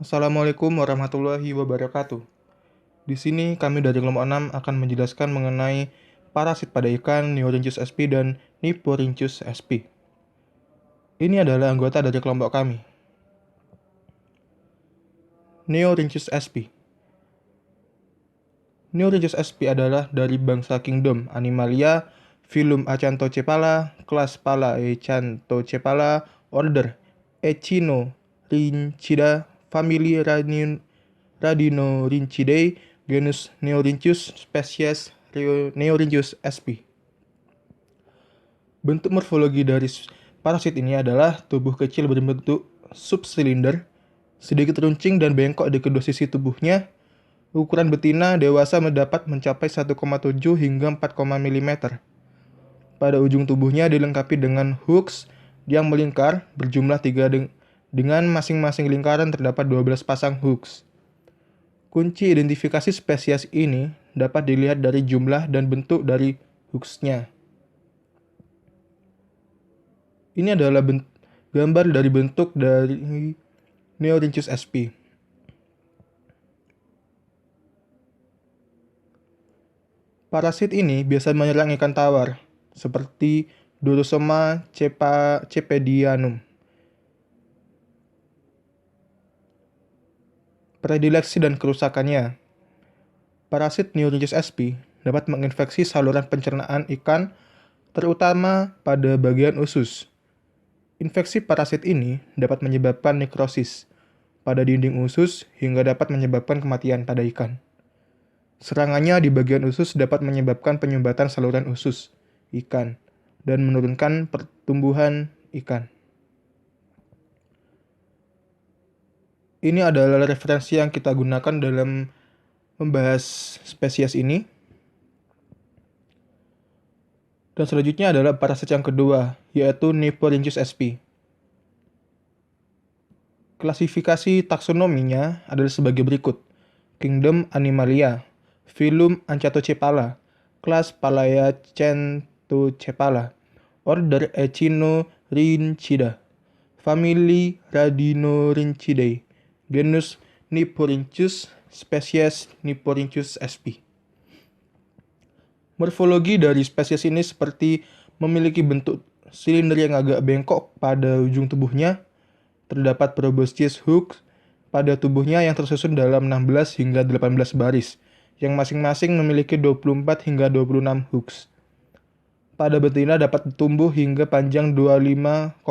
Assalamualaikum warahmatullahi wabarakatuh. Di sini kami dari kelompok 6 akan menjelaskan mengenai parasit pada ikan Neorhynchus sp dan Niporhynchus sp. Ini adalah anggota dari kelompok kami. Neorhynchus sp. Neorhynchus sp adalah dari bangsa kingdom Animalia, filum Acanthocephala, kelas Palaeacanthocephala, order Echinorhynchida, famili Radinorhynchidae, genus Neorhynchus, spesies Neorhynchus sp. Bentuk morfologi dari parasit ini adalah tubuh kecil berbentuk subsilinder, sedikit runcing dan bengkok di kedua sisi tubuhnya. Ukuran betina dewasa mendapat mencapai 1,7 hingga 4, mm. Pada ujung tubuhnya dilengkapi dengan hooks yang melingkar berjumlah 3 dengan masing-masing lingkaran terdapat 12 pasang hooks. Kunci identifikasi spesies ini dapat dilihat dari jumlah dan bentuk dari hooks-nya. Ini adalah gambar dari bentuk dari Neorhynchus sp. Parasit ini biasa menyerang ikan tawar, seperti Durosoma cepedianum. Predileksi dan kerusakannya. Parasit Neorhynchus sp dapat menginfeksi saluran pencernaan ikan, terutama pada bagian usus. Infeksi parasit ini dapat menyebabkan nekrosis pada dinding usus hingga dapat menyebabkan kematian pada ikan. Serangannya di bagian usus dapat menyebabkan penyumbatan saluran usus ikan dan menurunkan pertumbuhan ikan. Ini adalah referensi yang kita gunakan dalam membahas spesies ini. Dan selanjutnya adalah parasit yang kedua, yaitu Niporhynchus sp. Klasifikasi taksonominya adalah sebagai berikut. Kingdom Animalia, filum Acanthocephala, kelas Palaeacanthocephala, order Echinorhynchida, famili Radinorhynchidae, genus Niporhynchus, spesies Niporhynchus sp. Morfologi dari spesies ini seperti memiliki bentuk silinder yang agak bengkok pada ujung tubuhnya. Terdapat proboscis hooks pada tubuhnya yang tersusun dalam 16 hingga 18 baris, yang masing-masing memiliki 24 hingga 26 hooks. Pada betina dapat tumbuh hingga panjang 25,4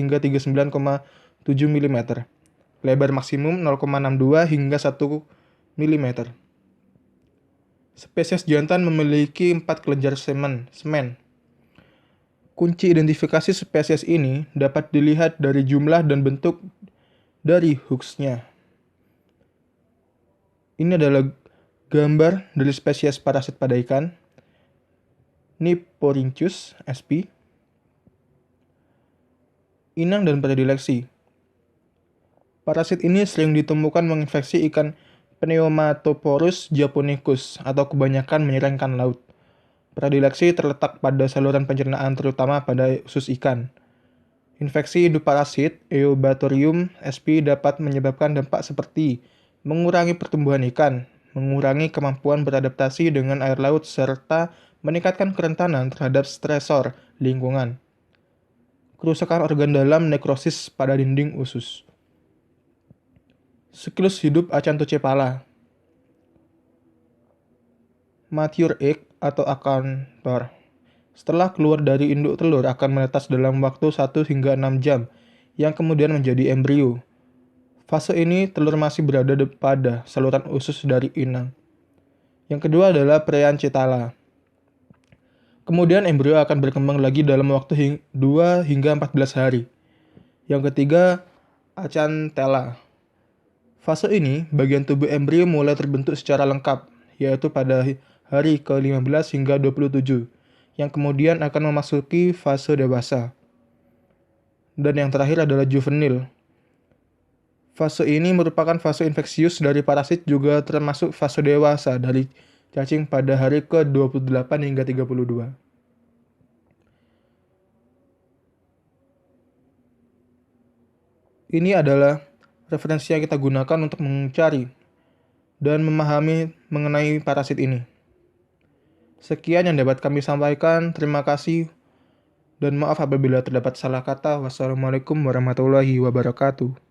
hingga 39,7 mm. Lebar maksimum 0,62 hingga 1 mm. Spesies jantan memiliki 4 kelenjar semen. Kunci identifikasi spesies ini dapat dilihat dari jumlah dan bentuk dari hooks-nya. Ini adalah gambar dari spesies parasit pada ikan Niporhynchus sp. Inang dan predileksi. Parasit ini sering ditemukan menginfeksi ikan Pneumatophorus japonicus atau kebanyakan menyerang ikan laut. Predileksi terletak pada saluran pencernaan terutama pada usus ikan. Infeksi induk parasit Eubacterium sp dapat menyebabkan dampak seperti mengurangi pertumbuhan ikan, mengurangi kemampuan beradaptasi dengan air laut, serta meningkatkan kerentanan terhadap stresor lingkungan. Kerusakan organ dalam, nekrosis pada dinding usus. Siklus hidup Acanthocephala. Mature egg atau akantor. Setelah keluar dari induk, telur akan menetas dalam waktu 1 hingga 6 jam, yang kemudian menjadi embrio. Fase ini telur masih berada pada saluran usus dari inang. Yang kedua adalah Preancethala. Kemudian embrio akan berkembang lagi dalam waktu 2 hingga 14 hari. Yang ketiga, Acantella. Fase ini, bagian tubuh embrio mulai terbentuk secara lengkap, yaitu pada hari ke-15 hingga 27, yang kemudian akan memasuki fase dewasa. Dan yang terakhir adalah juvenil. Fase ini merupakan fase infeksius dari parasit, juga termasuk fase dewasa dari cacing pada hari ke-28 hingga 32. Ini adalah referensi yang kita gunakan untuk mencari dan memahami mengenai parasit ini. Sekian yang dapat kami sampaikan. Terima kasih dan maaf apabila terdapat salah kata. Wassalamualaikum warahmatullahi wabarakatuh.